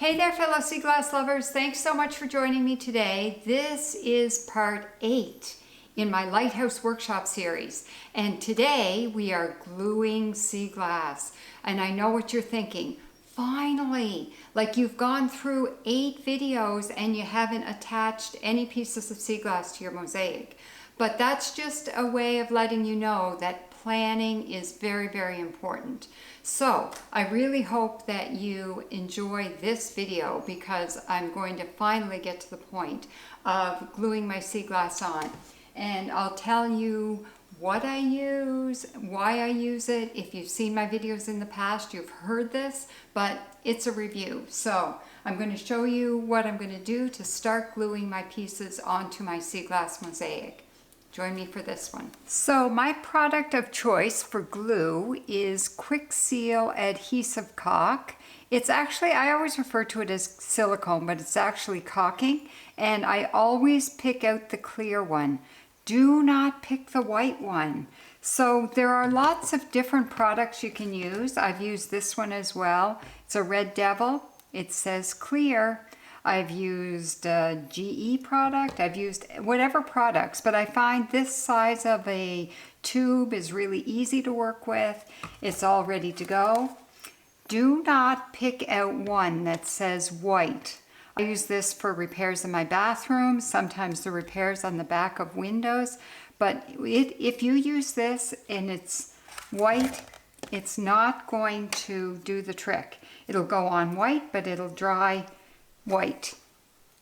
Hey there, fellow sea glass lovers. Thanks so much for joining me today. This is part 8 in my Lighthouse workshop series. And today we are gluing sea glass. And I know what you're thinking. Finally, like you've gone through 8 videos and you haven't attached any pieces of sea glass to your mosaic. But that's just a way of letting you know that planning is very, very important. So I really hope that you enjoy this video because I'm going to finally get to the point of gluing my sea glass on. And I'll tell you what I use, why I use it. If you've seen my videos in the past, you've heard this, but it's a review. So I'm going to show you what I'm going to do to start gluing my pieces onto my sea glass mosaic. Join me for this one. So my product of choice for glue is Quick Seal Adhesive Caulk. It's actually, I always refer to it as silicone, but it's actually caulking. And I always pick out the clear one. Do not pick the white one. So there are lots of different products you can use. I've used this one as well. It's a Red Devil. It says clear. I've used a GE product, I've used whatever products, but I find this size of a tube is really easy to work with. It's all ready to go. Do not pick out one that says white. I use this for repairs in my bathroom, sometimes the repairs on the back of windows, but if you use this and it's white, it's not going to do the trick. It'll go on white, but it'll dry white,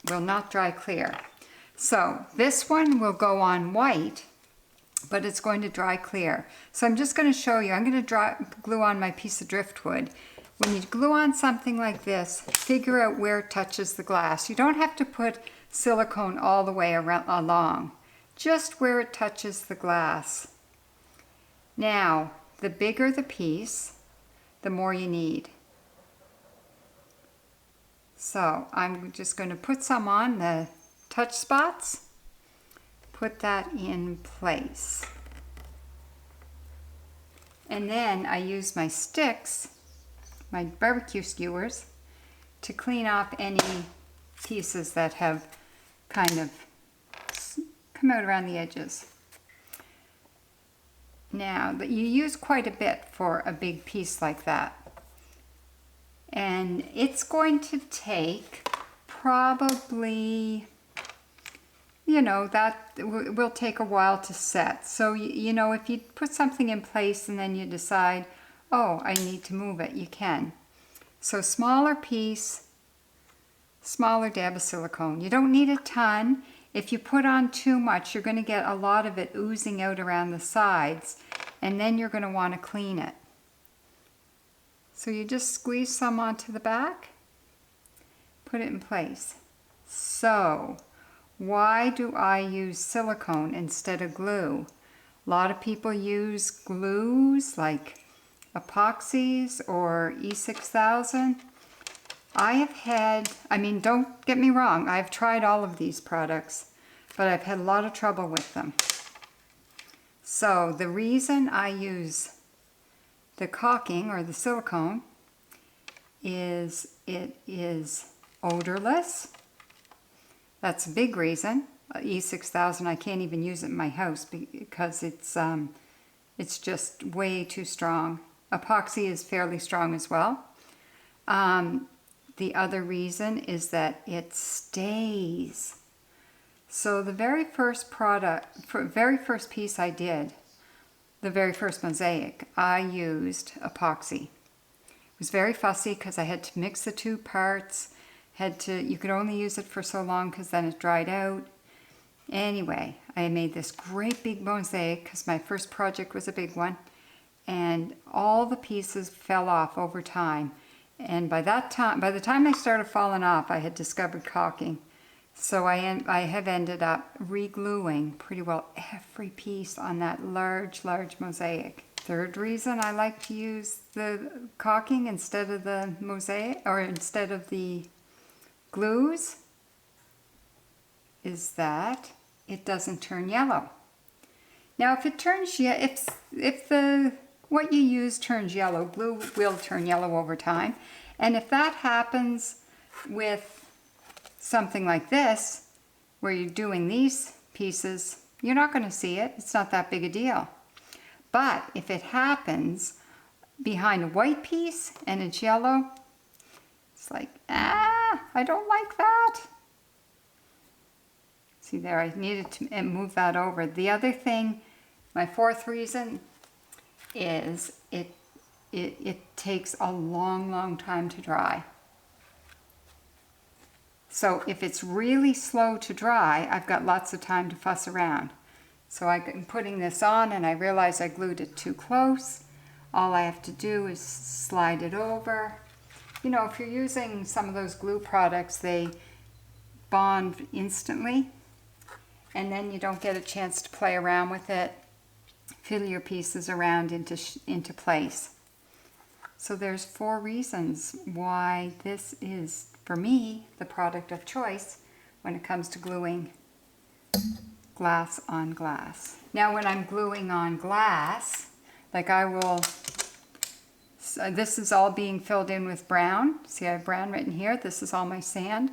will not dry clear. So this one will go on white, but it's going to dry clear. So I'm just going to show you, I'm going to glue on my piece of driftwood. When you glue on something like this, figure out where it touches the glass. You don't have to put silicone all the way along, just where it touches the glass. Now, the bigger the piece, the more you need. So I'm just going to put some on the touch spots, put that in place. And then I use my sticks, my barbecue skewers, to clean off any pieces that have kind of come out around the edges. Now, you use quite a bit for a big piece like that. And it's going to take probably, that will take a while to set. So, if you put something in place and then you decide, oh, I need to move it, you can. So smaller piece, smaller dab of silicone. You don't need a ton. If you put on too much, you're going to get a lot of it oozing out around the sides, and then you're going to want to clean it. So you just squeeze some onto the back, put it in place. So, why do I use silicone instead of glue? A lot of people use glues like epoxies or E6000. Don't get me wrong, I've tried all of these products, but I've had a lot of trouble with them. So the reason I use the caulking or the silicone is it is odorless. That's a big reason. E6000, I can't even use it in my house because it's just way too strong. Epoxy is fairly strong as well. The other reason is that it stays. So the very first piece I did, the very first mosaic, I used epoxy. It was very fussy because I had to mix the two parts. You could only use it for so long because then it dried out. Anyway, I made this great big mosaic because my first project was a big one, and all the pieces fell off over time. And by the time they started falling off, I had discovered caulking. So I have ended up re-gluing pretty well every piece on that large mosaic. Third reason I like to use the caulking instead of the mosaic, or instead of the glues, is that it doesn't turn yellow. Now if it turns, what you use turns yellow, glue will turn yellow over time. And if that happens, with something like this, where you're doing these pieces, you're not going to see it. It's not that big a deal. But if it happens behind a white piece and it's yellow, it's like, I don't like that. See there, I needed to move that over. The other thing, my fourth reason, is it takes a long time to dry. So if it's really slow to dry, I've got lots of time to fuss around. So I'm putting this on and I realize I glued it too close. All I have to do is slide it over. You know, if you're using some of those glue products, they bond instantly, and then you don't get a chance to play around with it, fill your pieces around into place. So there's 4 reasons why this is, for me, the product of choice when it comes to gluing glass on glass. Now when I'm gluing on glass, like I will, this is all being filled in with brown. See, I have brown written here. This is all my sand.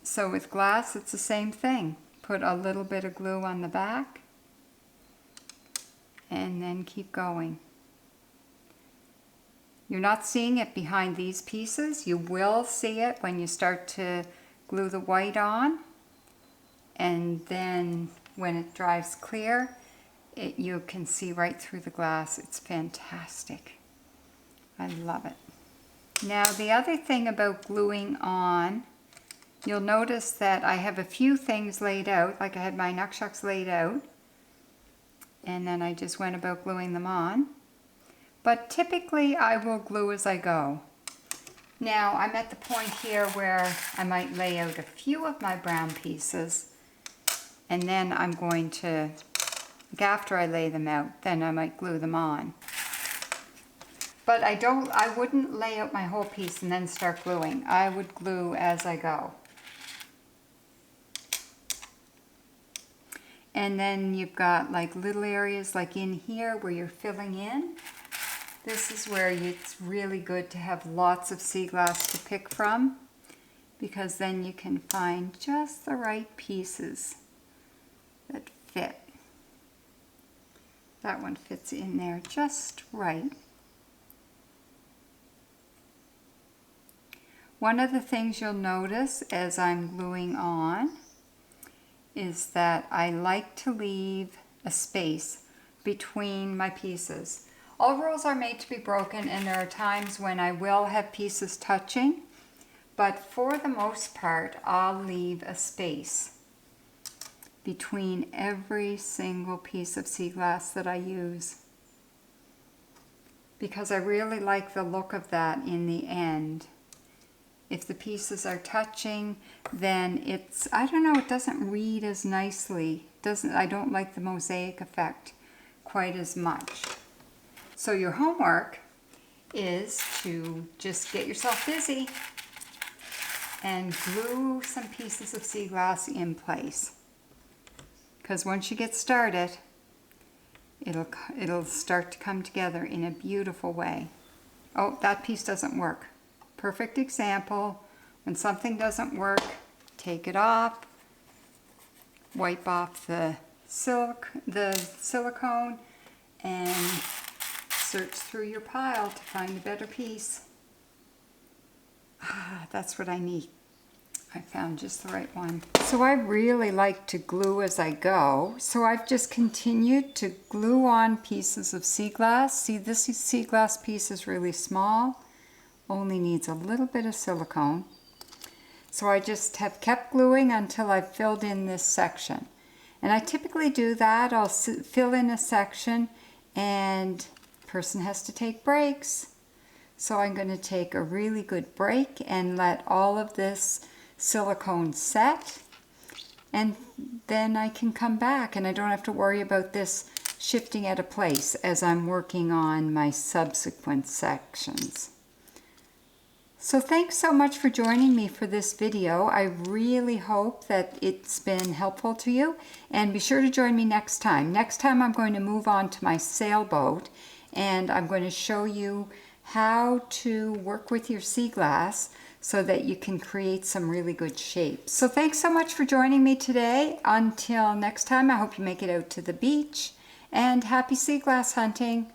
So with glass, it's the same thing. Put a little bit of glue on the back and then keep going. You're not seeing it behind these pieces. You will see it when you start to glue the white on, and then when it dries clear, you can see right through the glass. It's fantastic. I love it. Now the other thing about gluing on, you'll notice that I have a few things laid out, like I had my nuckshucks laid out, and then I just went about gluing them on. But typically I will glue as I go. Now I'm at the point here where I might lay out a few of my brown pieces, and then I'm going to, like after I lay them out, then I might glue them on. But I wouldn't lay out my whole piece and then start gluing. I would glue as I go. And then you've got like little areas like in here where you're filling in. This is where it's really good to have lots of sea glass to pick from, because then you can find just the right pieces that fit. That one fits in there just right. One of the things you'll notice as I'm gluing on is that I like to leave a space between my pieces. All rules are made to be broken, and there are times when I will have pieces touching, but for the most part, I'll leave a space between every single piece of sea glass that I use, because I really like the look of that in the end. If the pieces are touching, then it's, I don't know, it doesn't read as nicely. I don't like the mosaic effect quite as much. So your homework is to just get yourself busy and glue some pieces of sea glass in place. Because once you get started, it'll start to come together in a beautiful way. Oh, that piece doesn't work. Perfect example. When something doesn't work, take it off, wipe off the silicone, and search through your pile to find a better piece. That's what I need. I found just the right one. So I really like to glue as I go. So I've just continued to glue on pieces of sea glass. See, this sea glass piece is really small, only needs a little bit of silicone. So I just have kept gluing until I've filled in this section. And I typically do that. I'll fill in a section and person has to take breaks. So I'm going to take a really good break and let all of this silicone set, and then I can come back and I don't have to worry about this shifting out of place as I'm working on my subsequent sections. So thanks so much for joining me for this video. I really hope that it's been helpful to you, and be sure to join me next time. Next time I'm going to move on to my sailboat, and I'm going to show you how to work with your sea glass so that you can create some really good shapes. So thanks so much for joining me today. Until next time, I hope you make it out to the beach, and happy sea glass hunting.